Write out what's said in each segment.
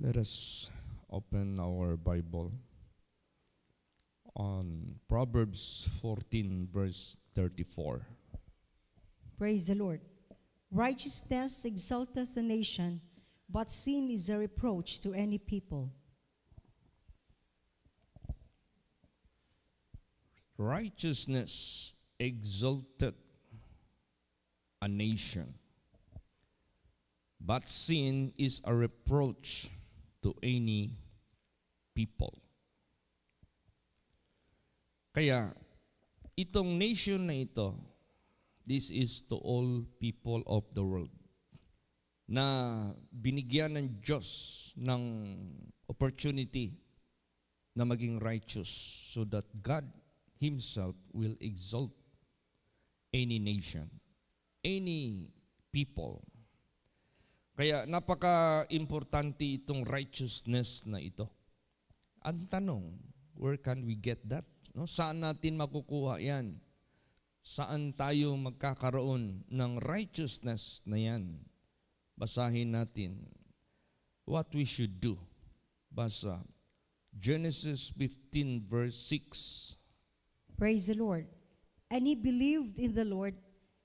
Let us open our Bible on Proverbs 14, verse 34. Praise the Lord. Righteousness exalteth a nation, but sin is a reproach to any people. Righteousness exalted a nation, but sin is a reproach to any people. Kaya, itong nation na ito, this is to all people of the world, na binigyan ng Diyos ng opportunity na maging righteous so that God Himself will exalt any nation, any people. Kaya napaka-importante itong righteousness na ito. Ang tanong, where can we get that? No? Saan natin makukuha yan? Saan tayo magkakaroon ng righteousness na yan? Basahin natin what we should do. Basa Genesis 15 verse 6. Praise the Lord. And he believed in the Lord,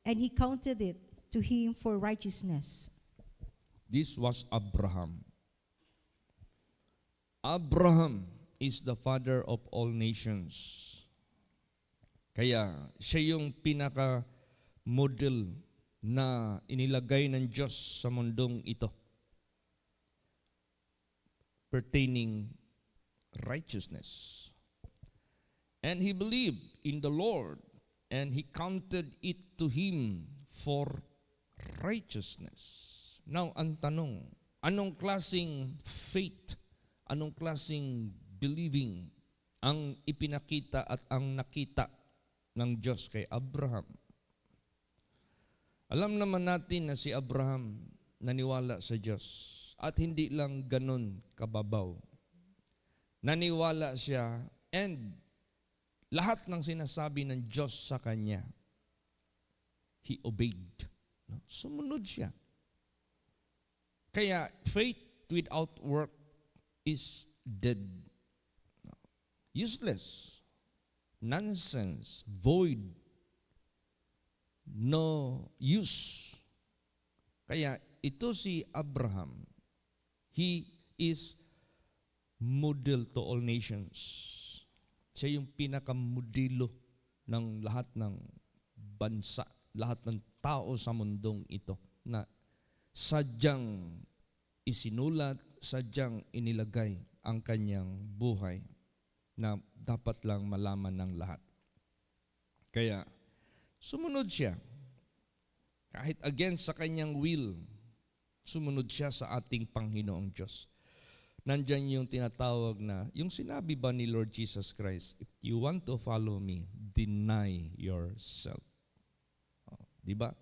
and he counted it to him for righteousness. This was Abraham. Abraham is the father of all nations. Kaya siya yung pinaka-model na inilagay ng Diyos sa mundong ito pertaining righteousness. And he believed in the Lord, and he counted it to him for righteousness. Now, ang tanong, anong klaseng faith, anong klaseng believing ang ipinakita at ang nakita ng Diyos kay Abraham? Alam naman natin na si Abraham naniwala sa Diyos at hindi lang ganun kababaw. Naniwala siya and lahat ng sinasabi ng Diyos sa kanya, he obeyed. Sumunod siya. Kaya faith without work is dead. Useless. Nonsense. Void. No use. Kaya ito si Abraham, he is model to all nations. Siya yung pinakamodelo ng lahat ng bansa, lahat ng tao sa mundong ito na sadyang isinulat, sadyang inilagay ang kanyang buhay na dapat lang malaman ng lahat. Kaya, sumunod siya. Kahit against sa kanyang will, sumunod siya sa ating Panginoong Diyos. Nandyan yung tinatawag na, yung sinabi ba ni Lord Jesus Christ, if you want to follow me, deny yourself. Diba?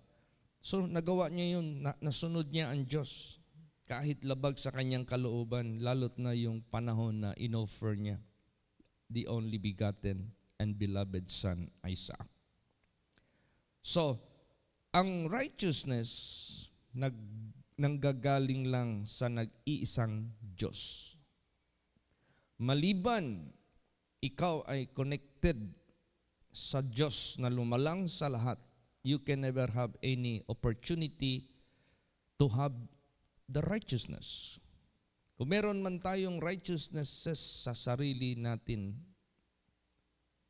So, nagawa niya yun, nasunod niya ang Diyos. Kahit labag sa kanyang kalooban, lalot na yung panahon na inoffer niya the only begotten and beloved Son, Isaac. So, ang righteousness nanggagaling lang sa nag-iisang Diyos. Maliban, ikaw ay connected sa Diyos na lumalang sa lahat, you can never have any opportunity to have the righteousness. Kung meron man tayong righteousness sa sarili natin,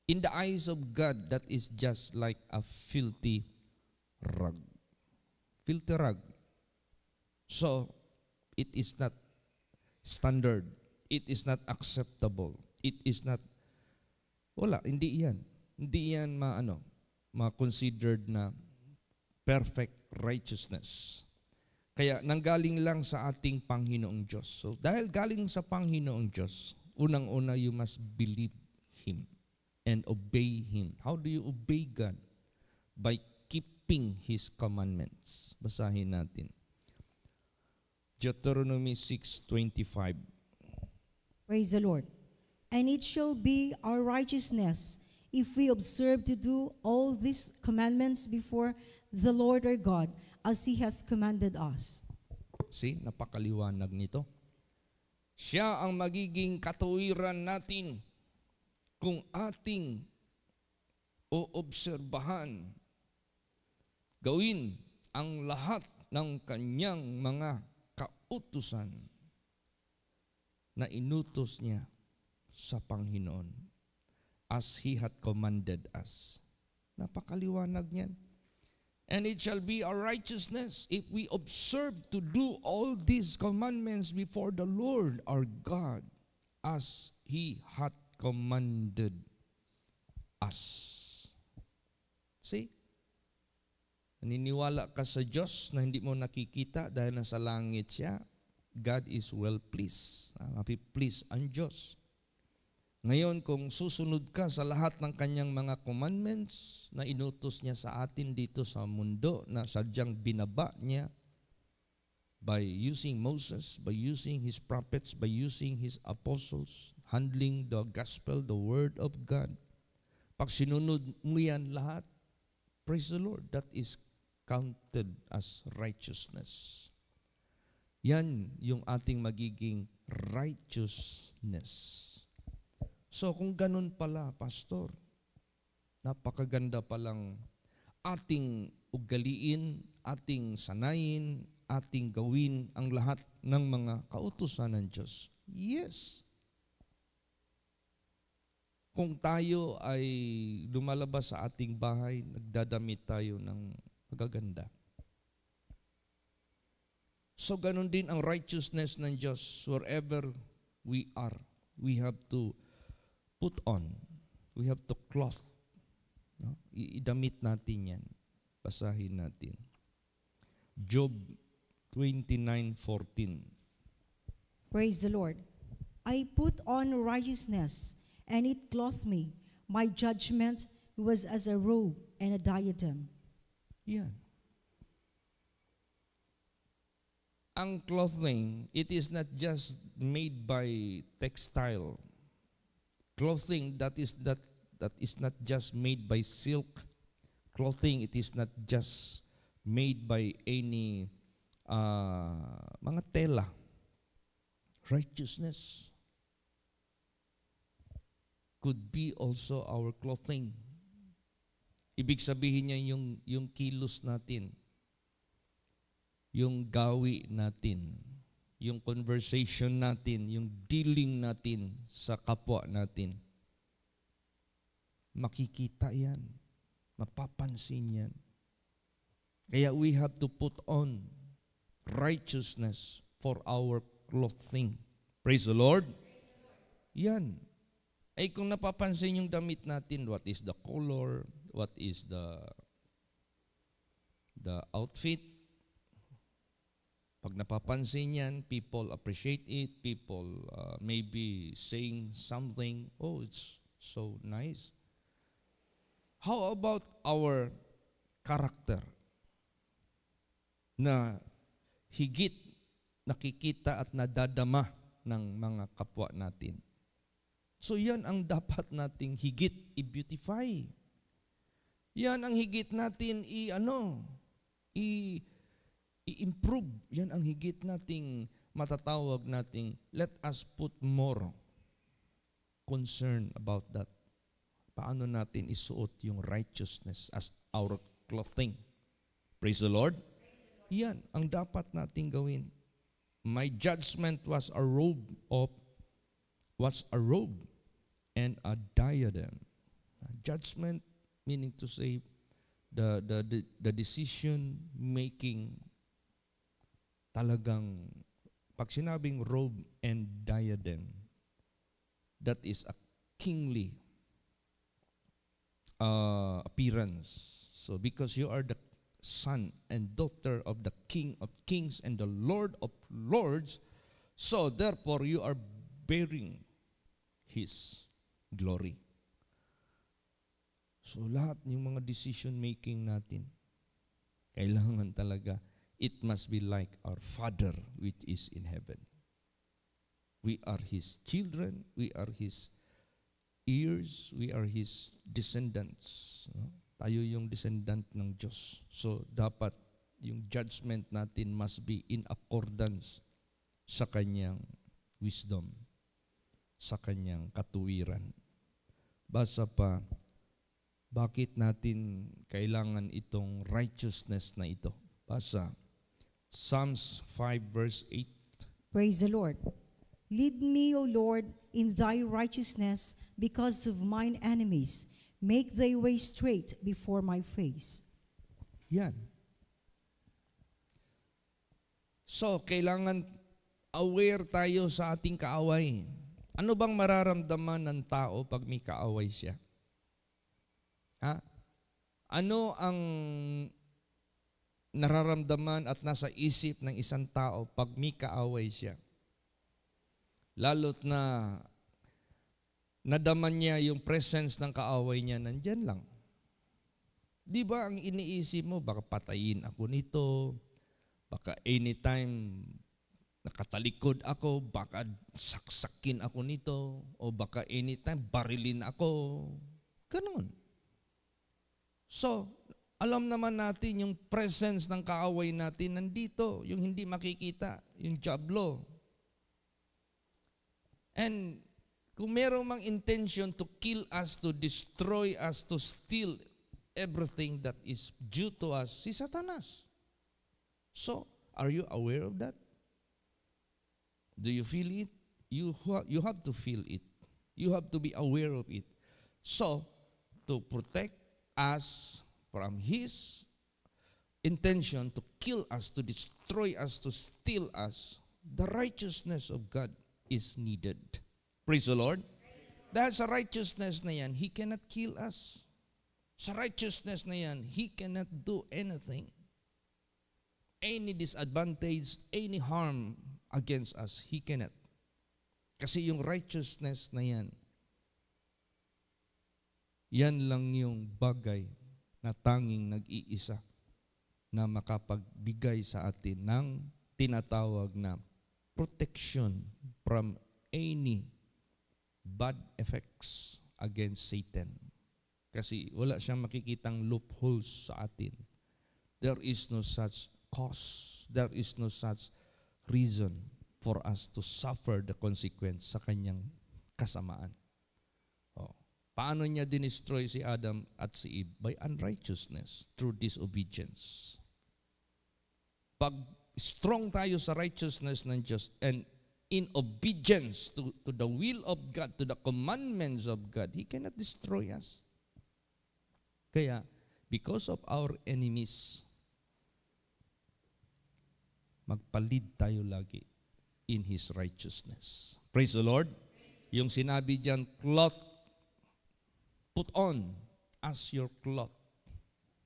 in the eyes of God, that is just like a filthy rag. Filthy rag. So, it is not standard. It is not acceptable. It is not, wala, hindi yan. Hindi yan ma-considered na perfect righteousness. Kaya nanggaling lang sa ating Panginoong Diyos. So, dahil galing sa Panginoong Diyos, unang-una you must believe Him and obey Him. How do you obey God? By keeping His commandments. Basahin natin. Deuteronomy 6:25. Praise the Lord. And it shall be our righteousness if we observe to do all these commandments before the Lord our God, as He has commanded us. See, napakaliwanag nito. Siya ang magiging katuwiran natin kung ating oobserbahan, gawin ang lahat ng kanyang mga kautusan na inutos niya sa Panginoon as He had commanded us. Napakaliwanag niyan. And it shall be our righteousness if we observe to do all these commandments before the Lord our God as He hath commanded us. See? Naniniwala ka sa Diyos na hindi mo nakikita dahil nasa langit siya. God is well pleased. Pleased ang Diyos. Ngayon, kung susunod ka sa lahat ng kanyang mga commandments na inutos niya sa atin dito sa mundo, na sadyang binaba niya by using Moses, by using his prophets, by using his apostles, handling the gospel, the word of God. Pag sinunod mo yan lahat, praise the Lord, that is counted as righteousness. Yan yung ating magiging righteousness. So kung ganun pala, Pastor, napakaganda palang ating ugaliin, ating sanayin, ating gawin ang lahat ng mga kautusan ng Diyos. Yes. Kung tayo ay lumalabas sa ating bahay, nagdadamit tayo ng magaganda. So ganun din ang righteousness ng Diyos wherever we are. We have to put on. We have to cloth. No? Idamit natin yan. Basahin natin. Job 29:14. Praise the Lord. I put on righteousness, and it clothed me. My judgment was as a robe and a diadem. Yan. Ang clothing, it is not just made by textile. Clothing that is not just made by silk. Clothing, it is not just made by any mga tela. Righteousness could be also our clothing. Ibig sabihin niya yung kilos natin, yung gawi natin, yung conversation natin, yung dealing natin sa kapwa natin. Makikita yan. Mapapansin yan. Kaya we have to put on righteousness for our clothing. Praise the Lord. Yan. Ay kung napapansin yung damit natin, what is the color, what is the outfit. Pag napapansin yan, people appreciate it, people maybe saying something, oh, it's so nice. How about our character? Na higit nakikita at nadadama ng mga kapwa natin. So yan ang dapat nating higit i-beautify. Yan ang higit natin i-improve. Yan ang higit nating matatawag nating let us put more concern about that. Paano natin isuot yung righteousness as our clothing? Praise the Lord. Yan ang dapat nating gawin. My judgment was a robe and a diadem. Judgment meaning to say the decision making, talagang pag sinabing robe and diadem, that is a kingly appearance. So because you are the son and daughter of the King of Kings and the Lord of Lords, so therefore you are bearing His glory. So lahat ng mga decision making natin, kailangan talaga, it must be like our Father which is in heaven. We are His children, we are His heirs, we are His descendants. No? Tayo yung descendant ng Diyos. So dapat yung judgment natin must be in accordance sa Kanyang wisdom sa kanyang katuwiran. Basa pa, bakit natin kailangan itong righteousness na ito? Basa, Psalms 5 verse 8. Praise the Lord. Lead me, O Lord, in thy righteousness because of mine enemies. Make thy way straight before my face. Yan. So, kailangan aware tayo sa ating kaaway. Ano bang mararamdaman ng tao pag may kaaway siya? Ha? Ano ang nararamdaman at nasa isip ng isang tao pag may kaaway siya? Lalo't na nadaman niya yung presence ng kaaway niya, nandyan lang. Di ba ang iniisip mo, baka patayin ako nito, baka anytime nakatalikod ako, baka saksakin ako nito, o baka anytime barilin ako. Ganon. So, alam naman natin yung presence ng kaaway natin nandito, yung hindi makikita, yung diablo. And kung meron mang intention to kill us, to destroy us, to steal everything that is due to us, si Satanas. So, are you aware of that? Do you feel it? You have to feel it. You have to be aware of it. So, to protect us from his intention to kill us, to destroy us, to steal us, the righteousness of God is needed. Praise the Lord. Dahil sa righteousness na yan, he cannot kill us. Sa righteousness na yan, he cannot do anything. Any disadvantage, any harm against us, he cannot. Kasi yung righteousness na yan, yan lang yung bagay na tanging nag-iisa na makapagbigay sa atin ng tinatawag na protection from any bad effects against Satan. Kasi wala siyang makikitang loopholes sa atin. There is no such cause. There is no such reason for us to suffer the consequence sa kanyang kasamaan. Paano niya dinestroy si Adam at si Eve? By unrighteousness, through disobedience. Pag strong tayo sa righteousness ng Diyos and in obedience to the will of God, to the commandments of God, He cannot destroy us. Kaya, because of our enemies, magpalid tayo lagi in His righteousness. Praise the Lord. Yung sinabi diyan, cloth, put on as your cloth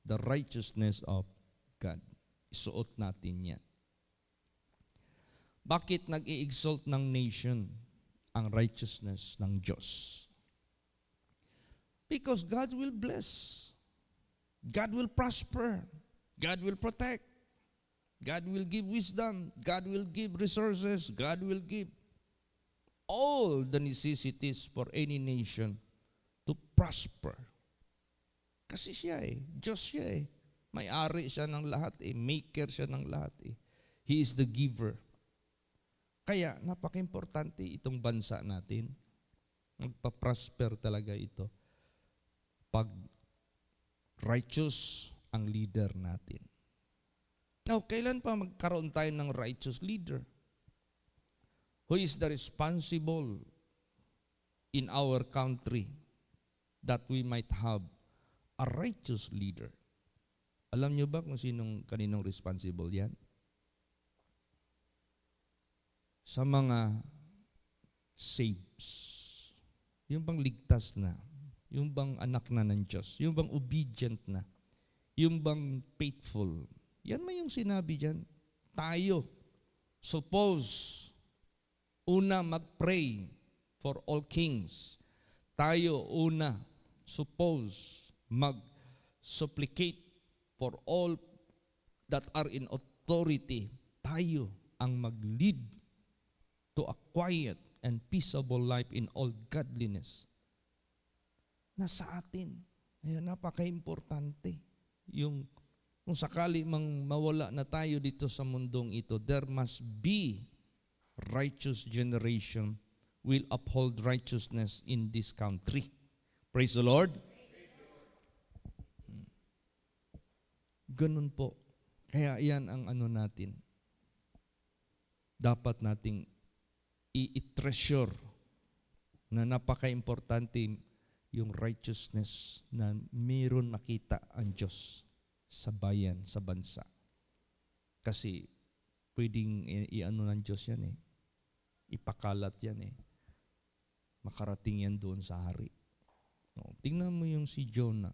the righteousness of God. Isuot natin yan. Bakit nag-i-exalt ng nation ang righteousness ng Diyos? Because God will bless. God will prosper. God will protect. God will give wisdom. God will give resources. God will give all the necessities for any nation to prosper. Kasi siya Diyos siya May-ari siya ng lahat Maker siya ng lahat He is the giver. Kaya napaka-importante itong bansa natin. Magpa-prosper talaga ito. Pag righteous ang leader natin. Now, kailan pa magkaroon tayo ng righteous leader? Who is the responsible in our country that we might have a righteous leader? Alam nyo ba kung kaninong responsible yan? Sa mga saves. Yung bang ligtas na. Yung bang anak na ng Diyos. Yung bang obedient na. Yung bang faithful. Yan may yung sinabi dyan. Tayo, suppose, una mag-pray for all kings. Tayo, una, suppose, mag-supplicate for all that are in authority. Tayo ang mag-lead to a quiet and peaceable life in all godliness. Nasa atin. Ayan, napaka-importante. Yung kung sakali mang mawala na tayo dito sa mundong ito, there must be righteous generation will uphold righteousness in this country. Praise the Lord. Ganun po. Kaya yan ang natin. Dapat nating i-treasure na napaka-importante yung righteousness na mayroon makita ang Diyos sa bayan, sa bansa. Kasi pwedeng i-ano ng Diyos yan eh. Ipakalat yan eh. Makarating yan doon sa hari. No, tingnan mo yung si Jonah,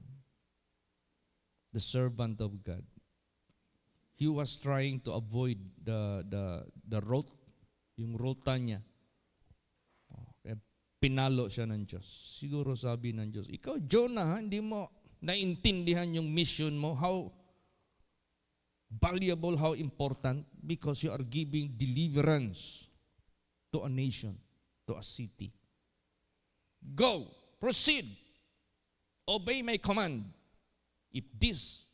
the servant of God. He was trying to avoid the road, yung rota niya. Okay. Pinalo siya ng Diyos. Siguro sabi ng Diyos, ikaw Jonah, hindi mo naintindihan yung mission mo, how valuable, how important, because you are giving deliverance to a nation, to a city. Go, proceed, obey my command. If this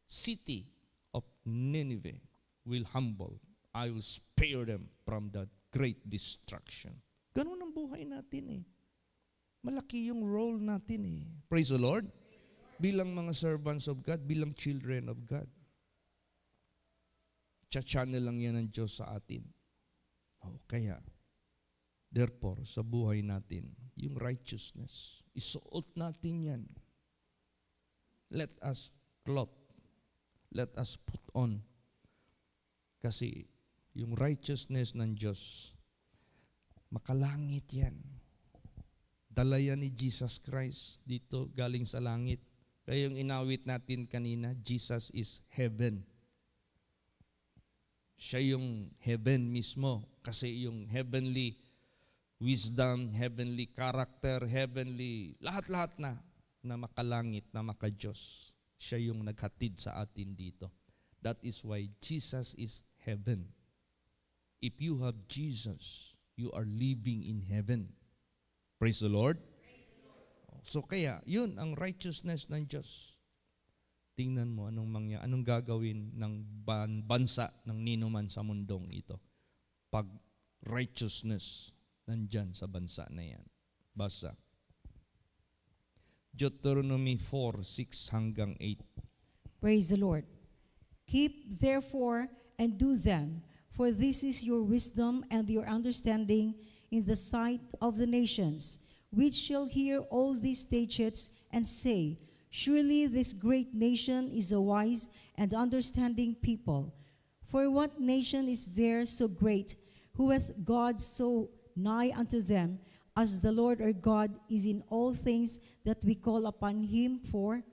city of Nineveh will humble, I will spare them from that great destruction. Ganun ang buhay natin eh. Malaki yung role natin eh. Praise the Lord. Bilang mga servants of God, bilang children of God. Cha-channel lang yan ng Diyos sa atin. Kaya, therefore, sa buhay natin, yung righteousness, isuot natin yan. Let us clothe. Let us put on. Kasi yung righteousness ng Diyos, makalangit yan. Dala yan ni Jesus Christ dito galing sa langit. Kaya yung inawit natin kanina, Jesus is heaven. Siya yung heaven mismo. Kasi yung heavenly wisdom, heavenly character, heavenly, lahat-lahat na makalangit, na maka-Diyos. Siya yung naghatid sa atin dito. That is why Jesus is heaven. If you have Jesus, you are living in heaven. Praise the Lord. So kaya, yun ang righteousness ng Diyos. Tingnan mo anong gagawin ng bansa ng ninuman sa mundong ito. Pag righteousness nandyan sa bansa na yan. Basa. Deuteronomy 4:6 hanggang 8. Praise the Lord. Keep therefore and do them, for this is your wisdom and your understanding in the sight of the nations, which shall hear all these statutes and say, surely this great nation is a wise and understanding people. For what nation is there so great, who hath God so nigh unto them, as the Lord our God is in all things that we call upon him for?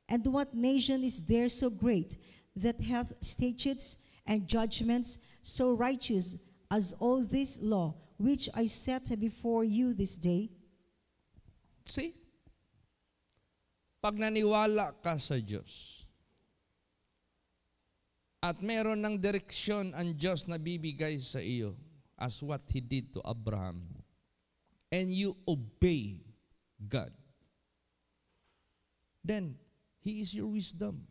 And what nation is there so great, that hath statutes and judgments so righteous as all this law, which I set before you this day? See? Pag naniwala ka sa Diyos, at meron ng direksyon ang Diyos na bibigay sa iyo, as what He did to Abraham, and you obey God, then He is your wisdom.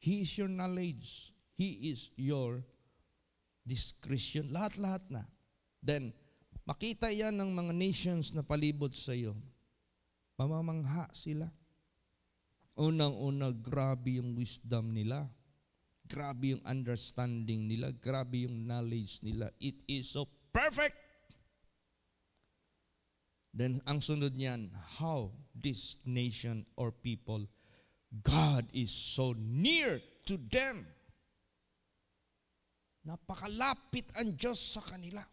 He is your knowledge. He is your discretion. Lahat-lahat na. Then, makita yan ng mga nations na palibot sa iyo. Mamamangha sila. Unang-una, grabe yung wisdom nila. Grabe yung understanding nila. Grabe yung knowledge nila. It is so perfect. Then, ang sunod niyan, how this nation or people, God is so near to them. Napakalapit ang Diyos sa kanila.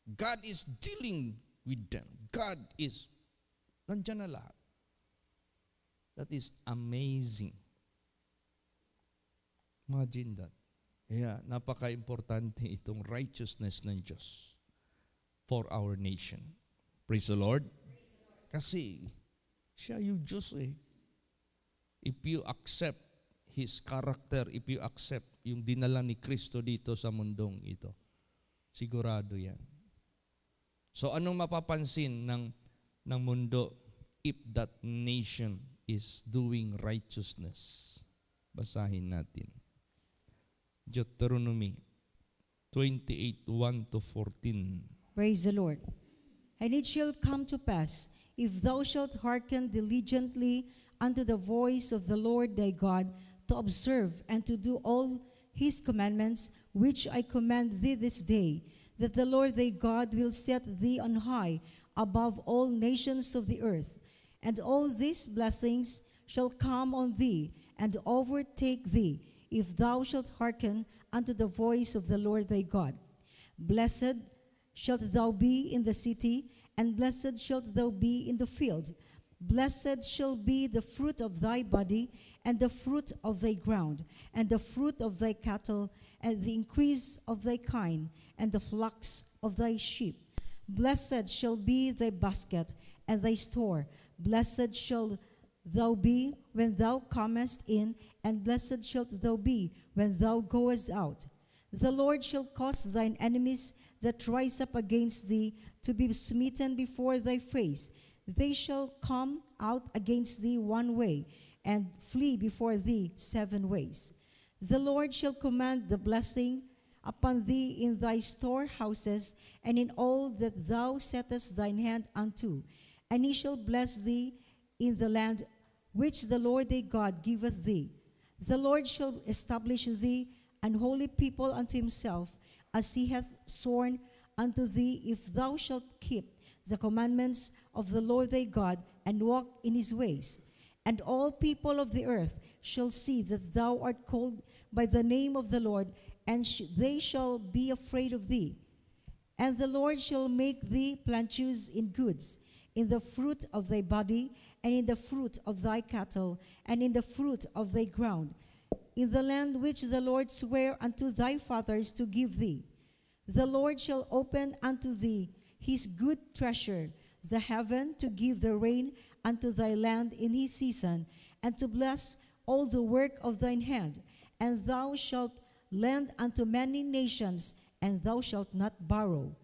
God is dealing with them. God is, nandiyan na lahat. That is amazing. Imagine that. Kaya napaka-importante itong righteousness ng Diyos for our nation. Praise the Lord. Kasi siya yung Diyos eh. If you accept His character, if you accept yung dinala ni Kristo dito sa mundong ito, sigurado yan. So anong mapapansin ng mundo if that nation is doing righteousness? Basahin natin. Deuteronomy 28, 1 to 14. Praise the Lord. And it shall come to pass, if thou shalt hearken diligently unto the voice of the Lord thy God, to observe and to do all his commandments, which I command thee this day, that the Lord thy God will set thee on high above all nations of the earth. And all these blessings shall come on thee and overtake thee, if thou shalt hearken unto the voice of the Lord thy God. Blessed shalt thou be in the city, and blessed shalt thou be in the field. Blessed shall be the fruit of thy body, and the fruit of thy ground, and the fruit of thy cattle, and the increase of thy kine, and the flocks of thy sheep. Blessed shall be thy basket and thy store. Blessed shall thou be when thou comest in, and blessed shalt thou be when thou goest out. The Lord shall cause thine enemies that rise up against thee to be smitten before thy face. They shall come out against thee one way, and flee before thee 7 ways. The Lord shall command the blessing upon thee in thy storehouses, and in all that thou settest thine hand unto. And he shall bless thee in the land which the Lord thy God giveth thee. The Lord shall establish thee an holy people unto himself, as he hath sworn unto thee, if thou shalt keep the commandments of the Lord thy God, and walk in his ways. And all people of the earth shall see that thou art called by the name of the Lord, and they shall be afraid of thee. And the Lord shall make thee plenteous in goods, in the fruit of thy body, and in the fruit of thy cattle, and in the fruit of thy ground, in the land which the Lord sware unto thy fathers to give thee. The Lord shall open unto thee his good treasure, the heaven, to give the rain unto thy land in his season, and to bless all the work of thine hand. And thou shalt lend unto many nations, and thou shalt not borrow.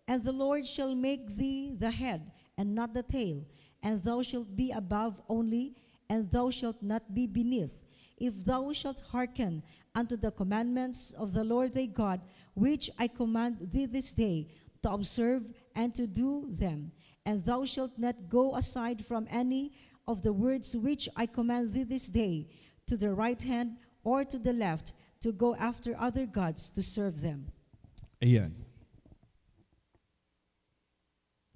And the Lord shall make thee the head, and not the tail, and thou shalt be above only, and thou shalt not be beneath, if thou shalt hearken unto the commandments of the Lord thy God, which I command thee this day, to observe and to do them. And thou shalt not go aside from any of the words which I command thee this day, to the right hand or to the left, to go after other gods to serve them. Ayan.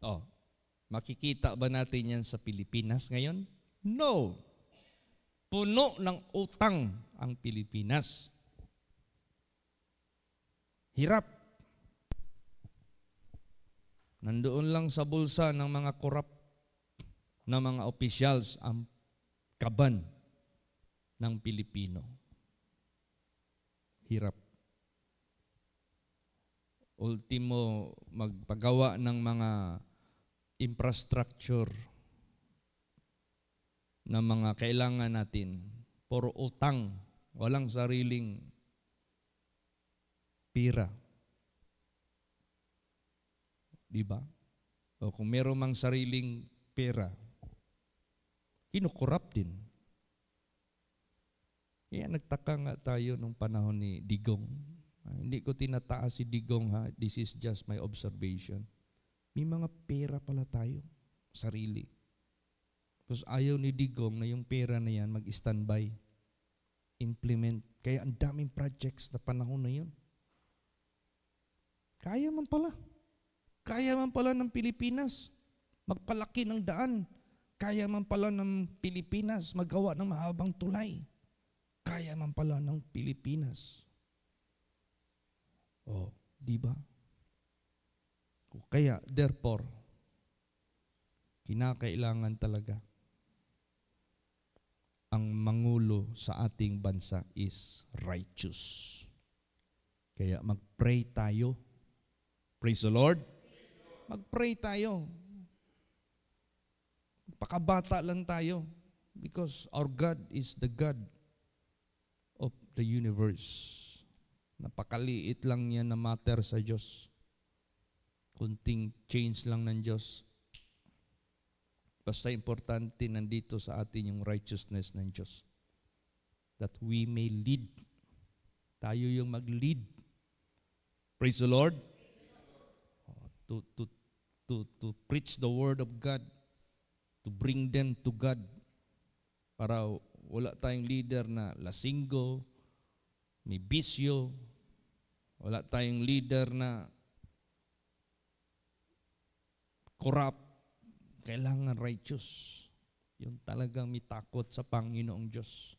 Oh, makikita ba natin yan sa Pilipinas ngayon? No. Puno ng utang ang Pilipinas. Hirap. Nandoon lang sa bulsa ng mga korap na mga officials ang kaban ng Pilipino. Hirap. Ultimo, magpagawa ng mga infrastructure na mga kailangan natin. Puro utang, walang sariling pira. Diba? O kung meron mang sariling pera, kinukurap din. Kaya nagtaka nga tayo nung panahon ni Digong. Hindi ko tinataas si Digong, ha. This is just my observation. May mga pera pala tayo, sarili. Tapos ayaw ni Digong na yung pera na yan mag-standby, implement. Kaya ang daming projects na panahon na yun. Kaya man pala. Kaya man pala ng Pilipinas magpalaki ng daan. Kaya man pala ng Pilipinas magawa ng mahabang tulay. Kaya man pala ng Pilipinas. Oh, di ba? Kaya, therefore, kinakailangan talaga ang mangulo sa ating bansa is righteous. Kaya mag-pray tayo. Praise the Lord. Mag-pray tayo. Pakabata lang tayo because our God is the God of the universe. Napakaliit lang yan na matter sa Diyos. Kunting change lang ng Diyos. Basta importante nandito sa atin yung righteousness ng Diyos. That we may lead. Tayo yung mag-lead. Praise the Lord. To preach the word of God, to bring them to God, para wala tayong leader na lasinggo, may bisyo, wala tayong leader na corrupt. Kailangan righteous. Yung talagang may takot sa Panginoong Diyos.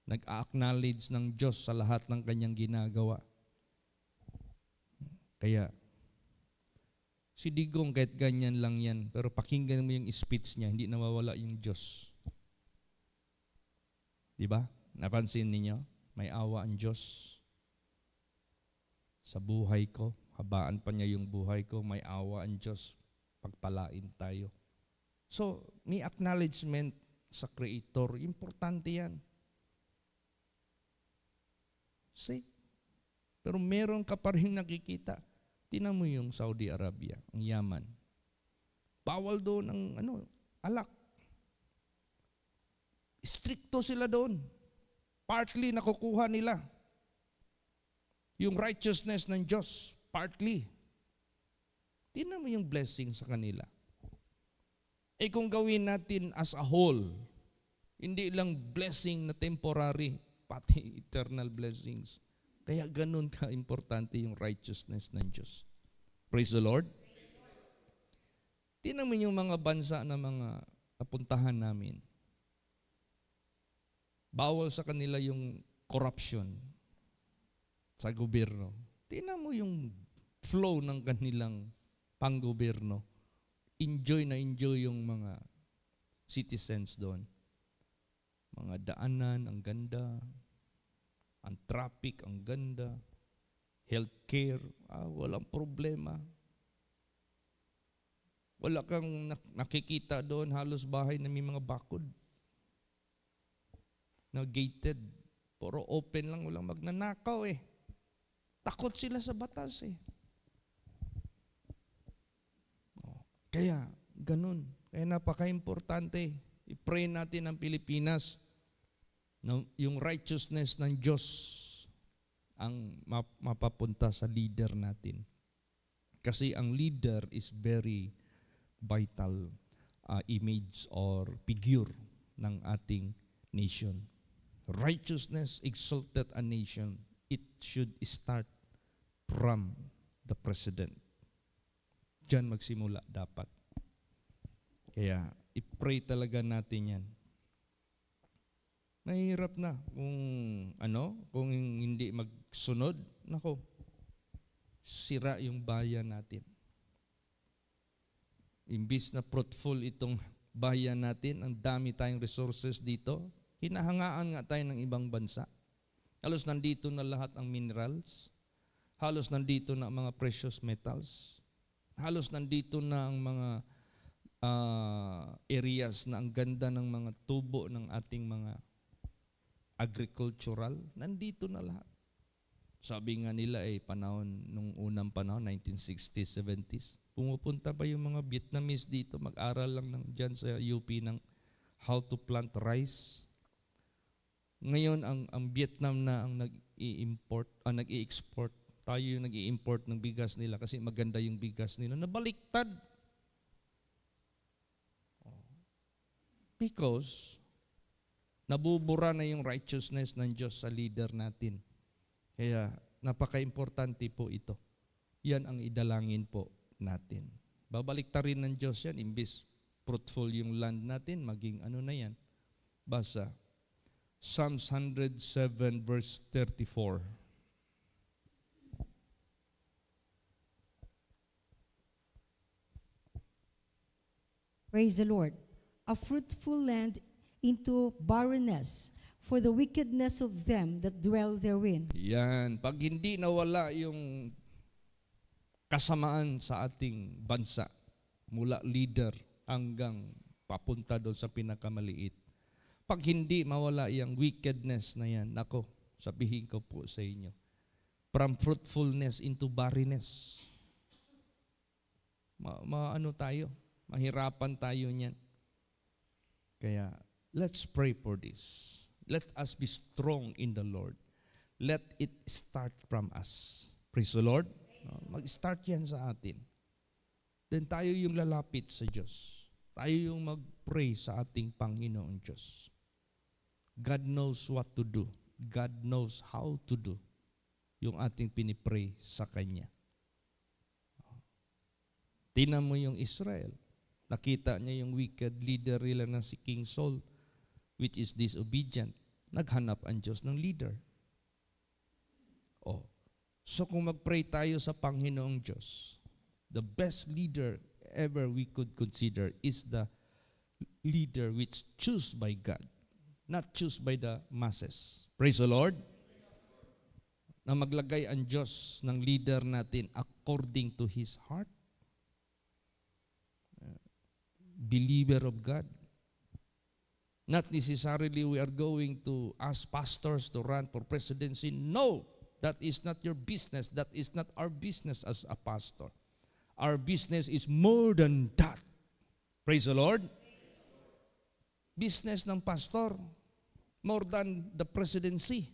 Nag-acknowledge ng Diyos sa lahat ng kanyang ginagawa. Kaya, si Digong kahit ganyan lang yan, pero pakinggan mo yung speech niya, hindi nawawala yung Diyos. Diba? Napansin ninyo? May awa ang Diyos. Sa buhay ko, habaan pa niya yung buhay ko, may awa ang Diyos. Pagpalain tayo. So, may acknowledgement sa Creator. Importante yan. See? Pero meron ka pa rin nakikita. Tingnan mo yung Saudi Arabia, ang yaman. Bawal doon ang alak. Stricto sila doon. Partly nakukuha nila yung righteousness ng Diyos. Partly. Tingnan mo yung blessing sa kanila. Eh kung gawin natin as a whole, hindi lang blessing na temporary, pati eternal blessings. Kaya ganun ka-importante yung righteousness ng Diyos. Praise the Lord. Tingnan mo yung mga bansa na mga napuntahan namin. Bawal sa kanila yung corruption sa gobyerno. Tingnan mo yung flow ng kanilang panggobyerno. Enjoy na enjoy yung mga citizens doon. Mga daanan, ang ganda. Ang traffic, ang ganda. Healthcare, walang problema. Wala kang nakikita doon, halos bahay na may mga bakod. Na gated. Puro open lang, walang magnanakaw eh. Takot sila sa batas eh. Kaya, ganun. Kaya napaka-importante. I-pray natin ang Pilipinas na yung righteousness ng Diyos ang mapapunta sa leader natin. Kasi ang leader is very vital image or figure ng ating nation. Righteousness exalted a nation. It should start from the president. Diyan magsimula dapat. Kaya, i-pray talaga natin yan. Mahirap na kung hindi magsunod, nako, sira yung bayan natin. Imbis na fruitful itong bayan natin, ang dami tayong resources dito, hinahangaan nga tayo ng ibang bansa. Halos nandito na lahat ang minerals, halos nandito na ang mga precious metals, halos nandito na ang mga areas na ang ganda ng mga tubo ng ating mga agricultural, nandito na lahat. Sabi nga nila nung unang panahon, 1960s, 70s, pumupunta pa yung mga Vietnamese dito, mag-aral lang dyan sa UP ng how to plant rice. Ngayon, ang Vietnam na ang nag-i-export. Tayo yung nag-i-import ng bigas nila kasi maganda yung bigas nila. Nabaliktad. Because nabubura na yung righteousness ng Diyos sa leader natin. Kaya napaka-importante po ito. Yan ang idalangin po natin. Babaliktarin ng Diyos yan, imbis fruitful yung land natin, maging na yan. Basa, Psalms 107 verse 34. Praise the Lord. A fruitful land into barrenness, for the wickedness of them that dwell therein. Yan. Pag hindi nawala yung kasamaan sa ating bansa, mula leader hanggang papunta doon sa pinakamaliit. Pag hindi mawala yung wickedness na yan, nako, sabihin ko po sa inyo, from fruitfulness into barrenness. Tayo? Mahirapan tayo niyan. Kaya, let's pray for this. Let us be strong in the Lord. Let it start from us. Praise the Lord. Mag-start yan sa atin. Then tayo yung lalapit sa Diyos. Tayo yung mag-pray sa ating Panginoong Diyos. God knows what to do. God knows how to do yung ating pinipray sa Kanya. Tingnan mo yung Israel. Nakita niya yung wicked leader nila na si King Saul, which is disobedient. Naghanap ang Diyos ng leader. So kung mag-pray tayo sa Panginoong Diyos, the best leader ever we could consider is the leader which choose by God, not choose by the masses. Praise the Lord. Na maglagay ang Diyos ng leader natin according to His heart. Believer of God. Not necessarily we are going to ask pastors to run for presidency. No, that is not your business. That is not our business as a pastor. Our business is more than that. Praise the Lord. Business ng pastor, more than the presidency.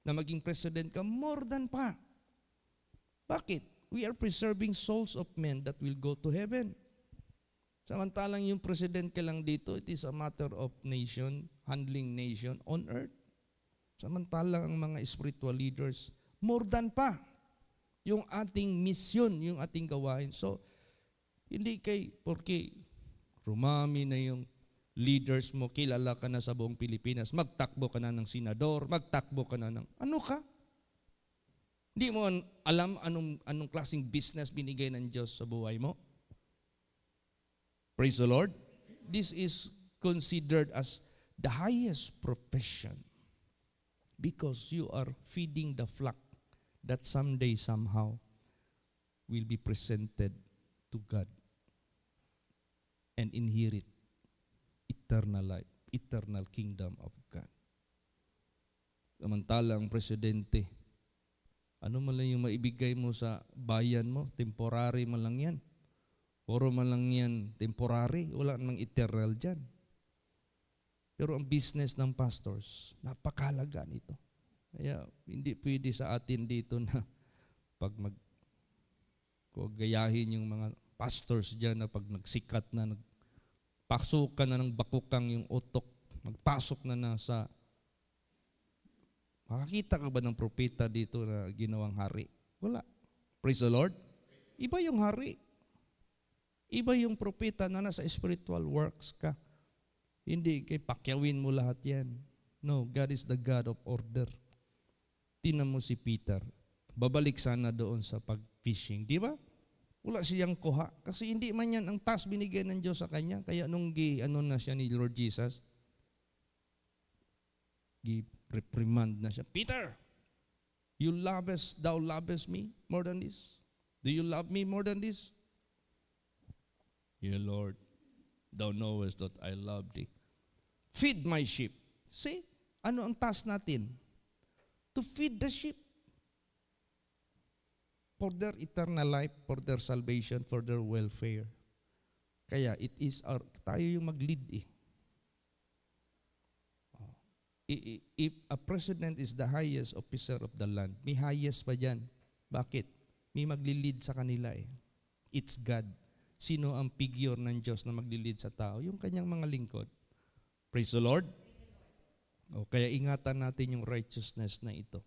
Na maging president ka, more than pa. Bakit? We are preserving souls of men that will go to heaven. Samantalang yung president ka lang dito, it is a matter of nation, handling nation on earth. Samantalang ang mga spiritual leaders, more than pa. Yung ating misyon, yung ating gawain. So, hindi porque rumami na yung leaders mo, kilala ka na sa buong Pilipinas, magtakbo ka na ng senador, magtakbo ka na ng, ano ka? Hindi mo alam anong klaseng business binigay ng Diyos sa buhay mo? Praise the Lord. This is considered as the highest profession because you are feeding the flock that someday, somehow, will be presented to God and inherit eternal life, eternal kingdom of God. Samantalang presidente, ano man lang yung maibigay mo sa bayan mo, temporary man lang yan. Puro man lang yan temporary, wala namang eternal dyan. Pero ang business ng pastors, napakalaga nito. Kaya hindi pwede sa atin dito na pag gayahin yung mga pastors dyan na pag nagsikat na, nagpasukan na ng bakukang yung utok, magpasok na sa... Makakita ka ba ng propeta dito na ginawang hari? Wala. Praise the Lord. Iba yung hari. Iba yung propeta na nasa spiritual works ka. Hindi kay pakyawin mo lahat yan. No, God is the God of order. Tingnan mo si Peter. Babalik sana doon sa pag-fishing. Di ba? Wala siyang kuha. Kasi hindi man yan ang task binigay ng Diyos sa kanya. Kaya nung na siya ni Lord Jesus, reprimand na siya. Peter, thou lovest me more than this? Do you love me more than this? Yeah, Lord, thou knowest that I love thee. Feed my sheep. See, ano ang task natin? To feed the sheep. For their eternal life, for their salvation, for their welfare. Kaya tayo yung mag-lead eh. If a president is the highest officer of the land, may highest pa dyan. Bakit? May magli-lead sa kanila eh. It's God. Sino ang figure ng Diyos na magli-lead sa tao? Yung kanyang mga lingkod. Praise the Lord. Kaya ingatan natin yung righteousness na ito.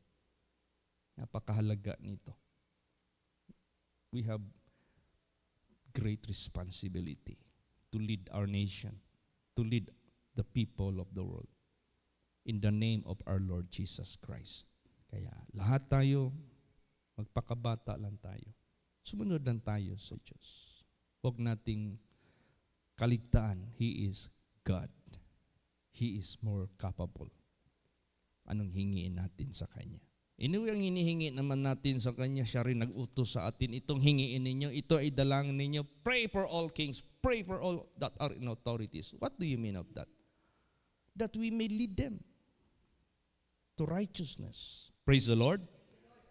Napakahalaga nito. We have great responsibility to lead our nation, to lead the people of the world in the name of our Lord Jesus Christ. Kaya lahat tayo, magpakabata lang tayo. Sumunod lang tayo sa Diyos. Huwag nating kaligtaan, He is God. He is more capable. Anong hingiin natin sa Kanya? Anyway, ang hinihingi naman natin sa Kanya, siya rin nag-utos sa atin, itong hingiin ninyo, ito ay dalangin ninyo, pray for all kings, pray for all that are in authorities. What do you mean of that? That we may lead them to righteousness. Praise the Lord.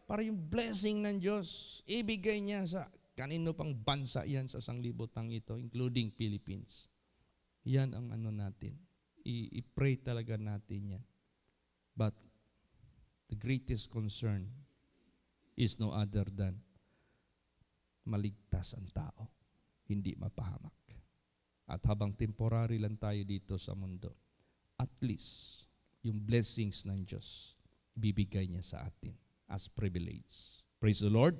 Para yung blessing ng Diyos, ibigay niya sa kanino pang bansa yan sa sanglibotang ito, including Philippines. Yan ang natin. I-pray talaga natin yan. But the greatest concern is no other than maligtas ang tao, hindi mapahamak. At habang temporary lang tayo dito sa mundo, at least yung blessings ng Diyos, ibibigay niya sa atin as privilege. Praise the Lord.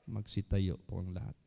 Magsitayo po ang lahat.